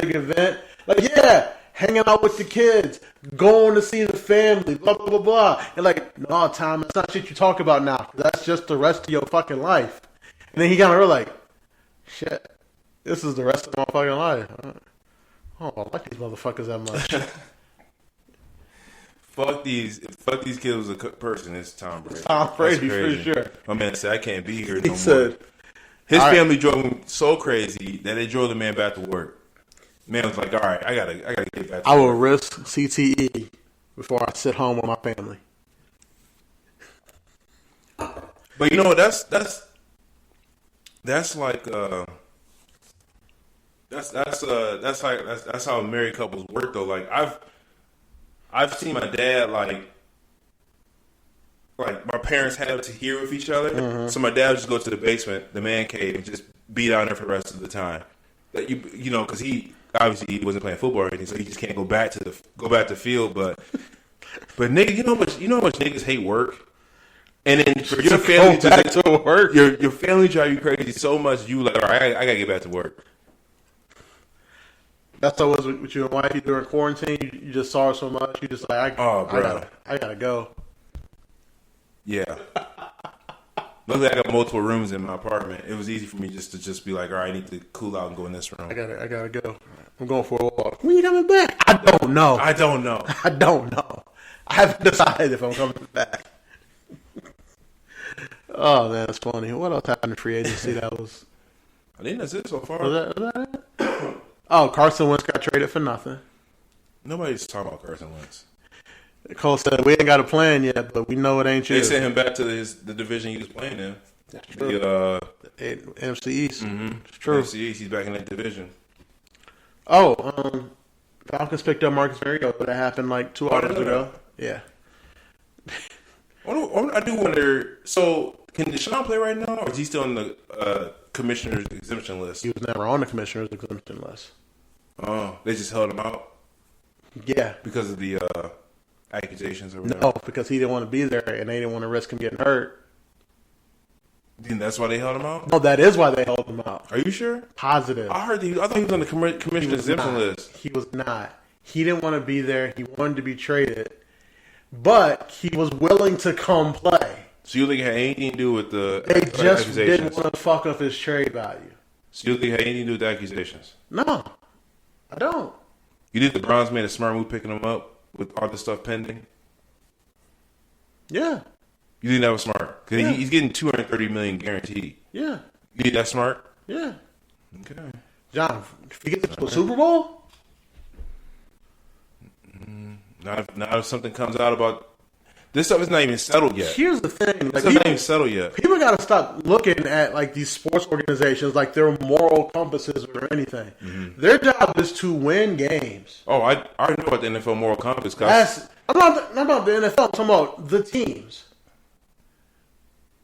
big event. Like, yeah, hanging out with the kids, going to see the family, blah, blah, blah, blah. And like, no, Tom, that's not shit you talk about now. That's just the rest of your fucking life. And then he kind of realized, like, shit, this is the rest of my fucking life. Oh, I like these motherfuckers that much. Fuck these kids was a person. It's Tom Brady. Tom Brady, for sure. My man said, I can't be here no He more. said, His family drove him so crazy that they drove the man back to work. Man was like, all right, I gotta get back to work. I will risk CTE before I sit home with my family. But you know, that's like that's how married couples work though. Like I've seen my dad like my parents had to hear with each other, so my dad would just go to the basement, the man cave, and just be down there for the rest of the time. Like you know, because he obviously he wasn't playing football or anything, so he just can't go back to the field. But nigga, you know how much niggas hate work, and then for your family to work, your family drive you crazy so much. You like, all right, I gotta get back to work. That's how it was with you and wifey during quarantine. You just saw her so much, you just like, I gotta go. Yeah. Luckily, I got multiple rooms in my apartment. It was easy for me just to be like, all right, I need to cool out and go in this room. I gotta go. I'm going for a walk. When you coming back? I don't know. I don't know. I haven't decided if I'm coming back. Oh man, that's funny. What else happened in free agency? That was. I think that's it so far. Was that it? Oh, Carson Wentz got traded for nothing. Nobody's talking about Carson Wentz. Cole said, we ain't got a plan yet, but we know it ain't you. They sent him back to the division he was playing in. That's true. The NFC East. Mm-hmm. It's true. NFC East, he's back in that division. Oh, Falcons picked up Marcus Mariota, but that happened like 2 hours ago. Yeah. I do wonder, so can Deshaun play right now, or is he still on the commissioner's exemption list? He was never on the commissioner's exemption list. Oh, they just held him out? Yeah. Because of the accusations or whatever? No, because he didn't want to be there, and they didn't want to risk him getting hurt. You think that's why they held him out? No, that is why they held him out. Are you sure? Positive. I thought he was on the commissioner's exemption list. He was not. He didn't want to be there. He wanted to be traded. But he was willing to come play. So you think it had anything to do with the accusations? They just didn't want to fuck up his trade value. So you think it had anything to do with the accusations? No, I don't. You think the Browns made a smart move picking him up with all this stuff pending? Yeah. You think that was smart? Because he's getting $230 million guaranteed. Yeah. You think that's smart? Yeah. Okay. John, if he gets to a Super Bowl? Not if something comes out about... This stuff is not even settled yet. Here's the thing. This stuff not even settled yet. People got to stop looking at like these sports organizations like they're moral compasses or anything. Mm-hmm. Their job is to win games. Oh, I already know about the NFL moral compass. I'm not about the NFL. I'm talking about the teams.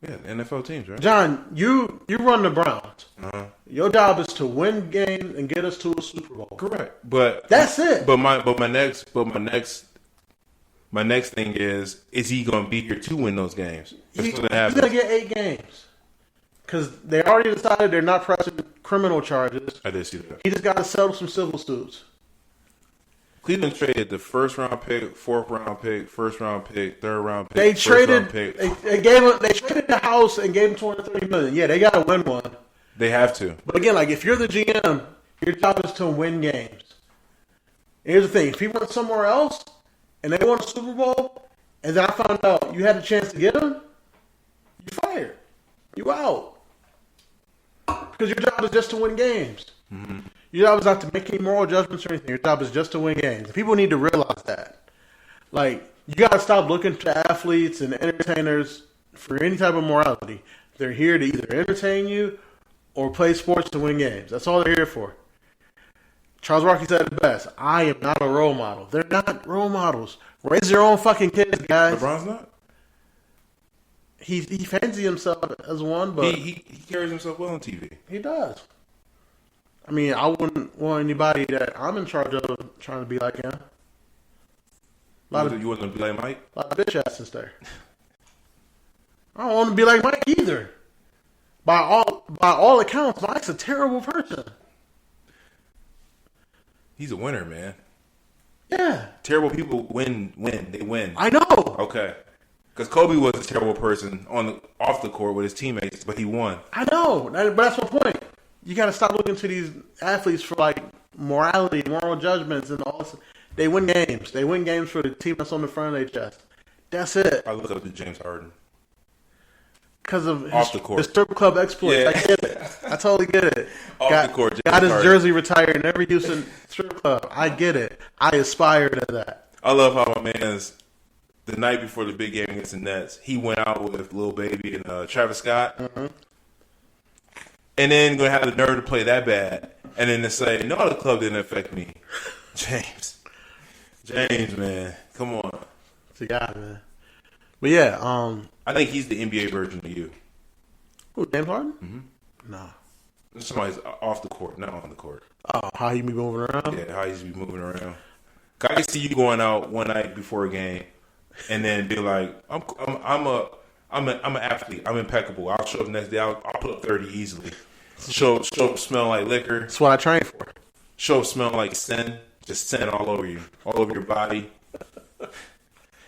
Yeah, NFL teams, right? John, you run the Browns. Uh-huh. Your job is to win games and get us to a Super Bowl. Correct, but that's it. But my next thing is he going to be here to win those games? He's going to get 8 games because they already decided they're not pressing criminal charges. I did see that. He just got to settle some civil suits. Cleveland traded the 1st round pick, 4th round pick, 1st round pick, 3rd round pick. They traded. They traded the house and gave him $230 million. Yeah, they got to win one. They have to. But again, like if you're the GM, your job is to win games. And here's the thing: if he went somewhere else and they won a Super Bowl, and then I found out you had a chance to get him, you're fired. You out. Because your job is just to win games. Mm-hmm. Your job is not to make any moral judgments or anything. Your job is just to win games. People need to realize that. Like, you got to stop looking to athletes and entertainers for any type of morality. They're here to either entertain you or play sports to win games. That's all they're here for. Charles Barkley said it best. I am not a role model. They're not role models. Raise your own fucking kids, guys. LeBron's not? He fancies himself as one, but... He carries himself well on TV. He does. I mean, I wouldn't want anybody that I'm in charge of trying to be like him. You wouldn't be like Mike? A lot of bitch asses there. I don't want to be like Mike either. By all accounts, Mike's a terrible person. He's a winner, man. Yeah. Terrible people win. They win. I know. Okay. Because Kobe was a terrible person off the court with his teammates, but he won. I know. But that's my point. You got to stop looking to these athletes for like morality, moral judgments, and all this. They win games. They win games for the team that's on the front of their chest. That's it. I look up to James Harden. Because of off the court. his strip club exploits. Yeah. I get it. I totally get it. Off the court. Got his Harden. jersey retired in every Houston strip club. I get it. I aspire to that. I love how my man's the night before the big game against the Nets, he went out with Lil Baby and Travis Scott. Mm-hmm. And then going to have the nerve to play that bad. And then to say, no, the club didn't affect me. James, man. Come on. It's a guy, man. But yeah, I think he's the NBA version of you. who, James Harden? Mm-hmm. Nah. Somebody's off the court, not on the court. Oh, how he be moving around? Yeah, how he's be moving around. I can see you going out one night before a game and then be like, I'm an athlete. I'm impeccable. I'll show up the next day. I'll put up 30 easily. Show up smelling like liquor. That's what I train for. Show up smelling like sin. Just sin all over you, all over your body.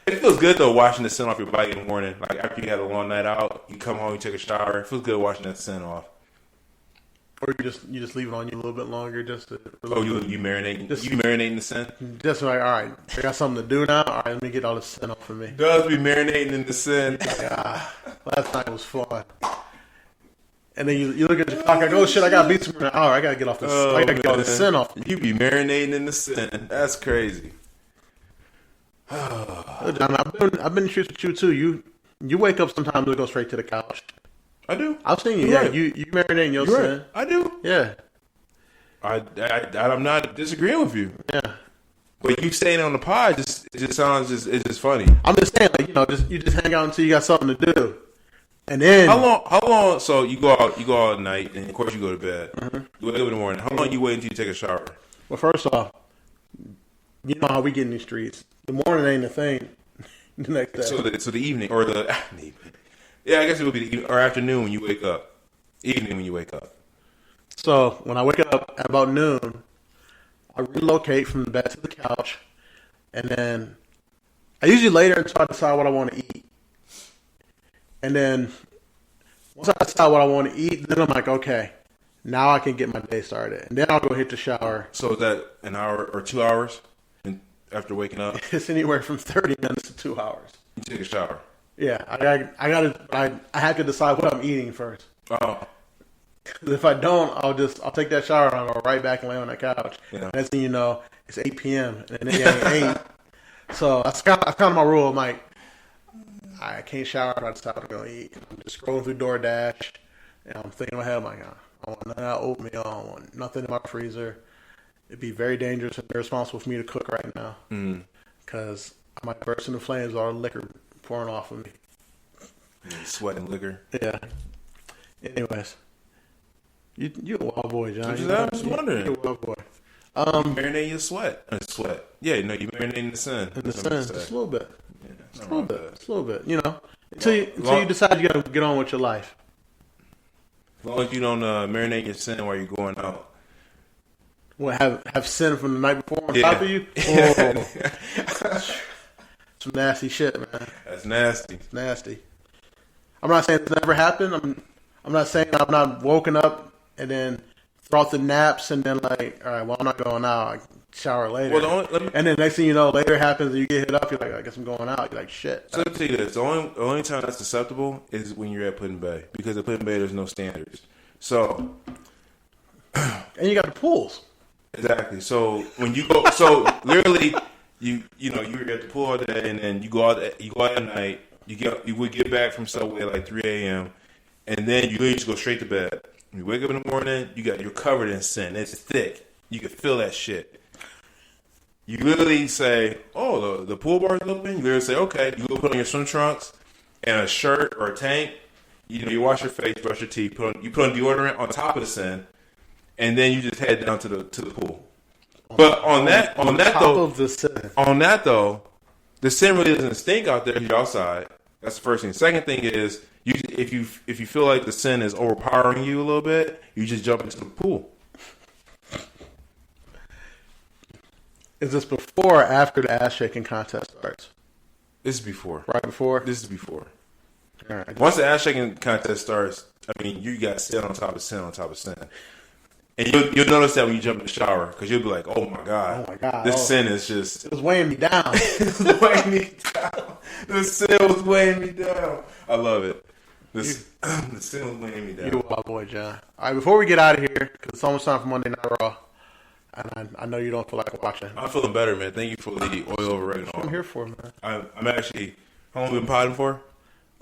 It feels good though watching the sin off your body in the morning. Like after you had a long night out, you come home, you take a shower. It feels good watching that sin off. Or you just leave it on you a little bit longer, just to. Oh, you marinating? You marinating the sin? Just like, all right, I got something to do now. All right, let me get all this sin off of me. Does be marinating in the sin? Last night was fun. And then you look at your clock, like, oh shit, I got beats from now. All right, I gotta get off this. I gotta get all this sin off. You be marinating in the sin. That's crazy. John, I've been in streets with you too. You wake up sometimes and go straight to the couch. I do. I've seen you. You're Yeah, right. you marinate in your You're sin. right. I do. Yeah, I'm not disagreeing with you. yeah. But you saying it on the pod, it just sounds it's just funny. I'm just saying, like, you just hang out until you got something to do, and then How long? So you go out at night, and of course you go to bed. Mm-hmm. You wake up in the morning. How long you wait until you take a shower? Well, first off, you know how we get in these streets. The morning ain't a thing. The next day. So the evening or the yeah, I guess it would be the evening or afternoon when you wake up. Evening when you wake up. So when I wake up at about noon, I relocate from the bed to the couch, and then I usually lay there until I decide what I want to eat. And then once I decide what I want to eat, then I'm like, okay, now I can get my day started. And then I'll go hit the shower. So is that an hour or 2 hours after waking up? It's anywhere from 30 minutes to 2 hours. You take a shower. Yeah, I have to decide what I'm eating first. Oh. If I don't, I'll take that shower and I'll go right back and lay on that couch. Yeah. Next thing you know, it's 8 p.m. and it ain't 8. So that's kind of my rule. I'm like, I can't shower if I decide what I'm going to eat. I'm just scrolling through DoorDash, and I'm thinking in my head, I'm like, I want nothing out oatmeal. I don't want nothing in my freezer. It'd be very dangerous and irresponsible for me to cook right now because I might burst into flames with all the liquor pouring off of me. Sweating liquor. Yeah. Anyways. You a wild boy, John. I'm just wondering. You're a wild boy. Marinate your sweat. Sweat. Yeah, no, you marinate in the sun. In the sun, just a little bit. Yeah, Just a little bit. You know, until you decide you got to get on with your life. As long as you don't marinate your sin while you're going out. What, have sin from the night before on Yeah. top of you? Oh. Some nasty shit, man. That's nasty. It's nasty. I'm not saying it's never happened. I'm not saying I've not woken up and then throughout the naps and then like, all right, well, I'm not going out. I shower later. Well, and then next thing you know, later happens and you get hit up. You're like, I guess I'm going out. You're like, shit. So let me tell you this: the only time that's acceptable is when you're at Puddin' Bay, because at Puddin' Bay there's no standards. So, and you got the pools. exactly. So when you go, so literally, you were at the pool all day, and then you go out at night. You would get back from Subway at like 3 a.m. and then you literally just go straight to bed. When you wake up in the morning, you're covered in sin. It's thick. You can feel that shit. You literally say, "Oh, the pool bar is open." You literally say, "Okay." You go put on your swim trunks and a shirt or a tank. You wash your face, brush your teeth, you put on deodorant on top of the sin, and then you just head down to the pool. But on that though, the sin really doesn't stink out there if you're outside. That's the first thing. Second thing is, if you feel like the sin is overpowering you a little bit, you just jump into the pool. Is this before or after the ass shaking contest starts? This is before. Right before? This is before. All right. Once the ass shaking contest starts, I mean, you got sin on top of sin on top of sin. And you'll notice that when you jump in the shower, because you'll be like, oh my God, this sin is just... It was weighing me down. It was weighing me down. The sin was weighing me down. I love it. The sin was weighing me down. You're a wild boy, John. All right, before we get out of here, because it's almost time for Monday Night Raw, and I know you don't feel like watching. I'm feeling better, man. Thank you for the oil over oregano. That's what I'm here for, man. I'm actually... How long have we been potting for?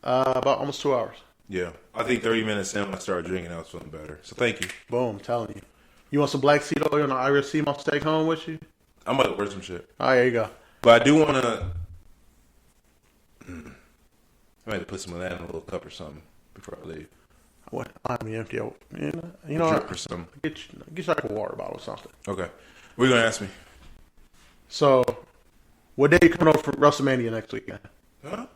About almost 2 hours. Yeah. I think 30 minutes in when I started drinking, I was feeling better. So thank you. Boom, I'm telling you. You want some black seed oil and an Irish sea moss take home with you? I'm about to order some shit. Oh, there you go. But I do want to... I might have to put some of that in a little cup or something before I leave. What? I'm empty. You know Drip or something. Get you like a water bottle or something. Okay. What are you going to ask me? So, what day you coming over for WrestleMania next weekend? Huh?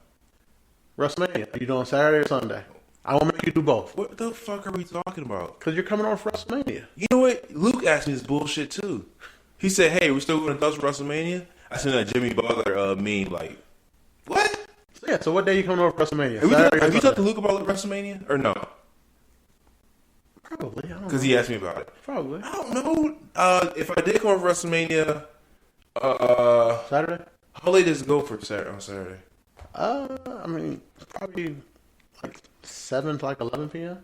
WrestleMania. Are you doing Saturday or Sunday? I won't make you do both. What the fuck are we talking about? Because you're coming over for WrestleMania. You know what? Luke asked me this bullshit too. He said, hey, we still going to dust WrestleMania? I seen that Jimmy Butler meme like, what? So what day you coming over for WrestleMania? Have you talked to Luke about WrestleMania or no? Probably. I don't know. Because he asked me about it. Probably. I don't know. If I did come over for WrestleMania, Saturday? how late does it go for on Saturday? I mean, probably like 7 to like 11 p.m.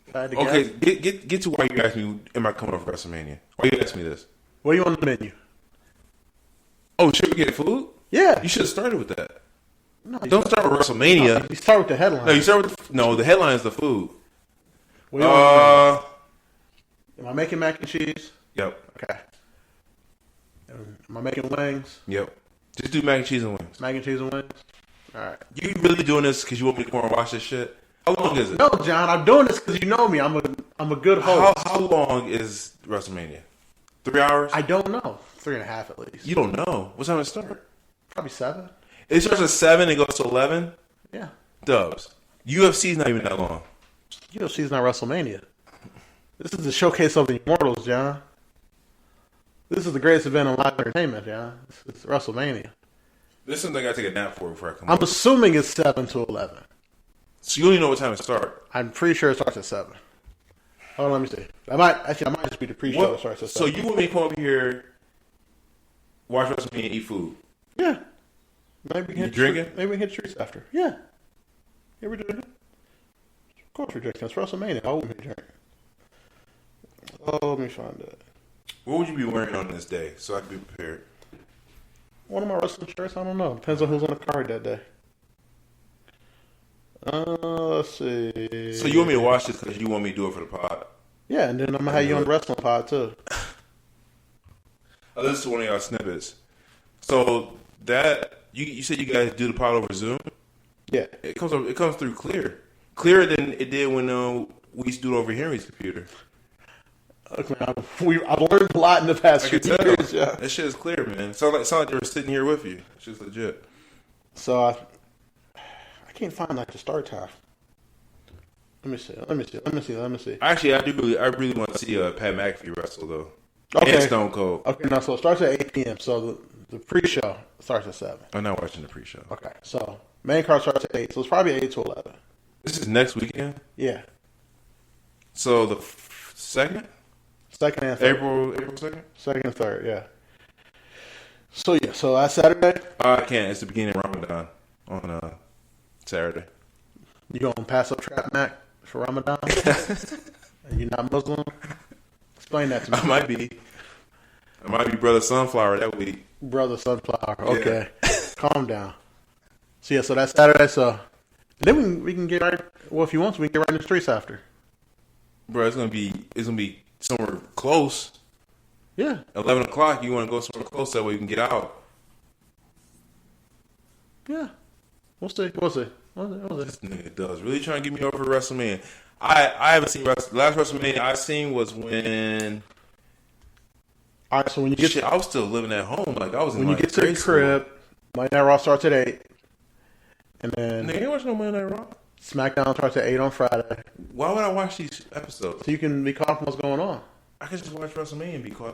If I had to Okay, guess. get to why you asked me, am I coming over for WrestleMania? Why you asked me this? What do you want on the menu? Oh, should we get food? Yeah. You should have started with that. No, Don't start with WrestleMania. No, you start with the headline. No, you start with the headline is the food. What do you want on the menu? Am I making mac and cheese? Yep. Okay. Am I making wings? Yep. Just do mac and cheese and wings. Mac and cheese and wings? All right. You really doing this because you want me to come and watch this shit? How long is it? No, John, I'm doing this because you know me. I'm a good host. How long is WrestleMania? 3 hours? I don't know. 3.5 at least. You don't know. What time does it start? Probably 7. It starts at 7 and goes to 11? Yeah. Dubs. UFC's not even that long. UFC's not WrestleMania. This is the showcase of the immortals, John. This is the greatest event in live entertainment, John. It's WrestleMania. This is something I gotta take a nap for before I come I'm over. assuming it's 7 to 11. So you don't even know what time it starts. I'm pretty sure it starts at 7. Hold on, let me see. I might just be the pre-show that starts at 7. So you want me to come over here, watch WrestleMania, and eat food? Yeah. Maybe we can You drinking? Maybe we can hit streets after. Yeah. Yeah, we're drinking. Of course we're drinking. It's WrestleMania. I wouldn't be drinking. Oh, let me find it. What would you be wearing on this day so I can be prepared? One of my wrestling shirts? I don't know. Depends on who's on the card that day. Let's see. So you want me to watch this because you want me to do it for the pod? Yeah, and then I'm going to have you on the wrestling pod, too. I listened to one of y'all snippets. So that you said you guys do the pod over Zoom? Yeah. It comes through clearer than it did when we used to do it over Henry's computer. Look, man, I've learned a lot in the past I few can tell. years. Yeah. That shit is clear, man. Sound like they were sitting here with you. It's just legit. So I can't find like the start time. Let me see. Actually, I really want to see Pat McAfee wrestle though. Okay. And Stone Cold. Okay, now so it starts at 8 p.m. So the pre-show starts at 7. I'm not watching the pre-show. Okay, so main card starts at 8. So it's probably 8 to 11. This is next weekend. Yeah, So the second, second and third. April 2nd. Second and third. Yeah. So yeah, so that's Saturday. I can't. It's the beginning of Ramadan on Saturday. You gonna pass up Trap Mac for Ramadan? And you're not Muslim? Explain that to me. I might be Brother Sunflower that week. Brother Sunflower. Okay, calm down. So yeah, so that's Saturday. So then we can get right. Well, if you want to, we can get right in the streets after. Bro, it's gonna be somewhere close. Yeah. 11 o'clock. You want to go somewhere close that way you can get out. Yeah. We'll see. This nigga does really trying to get me over to WrestleMania. I haven't seen the last WrestleMania I seen was when. All right. So when you get I was still living at home. Like I was. when you get to the crib, Monday Night Raw starts at 8, and then Nigga, ain't watching no Monday Night Raw. SmackDown starts at 8 on Friday. Why would I watch these episodes? So you can be caught up on what's going on. I can just watch WrestleMania and be caught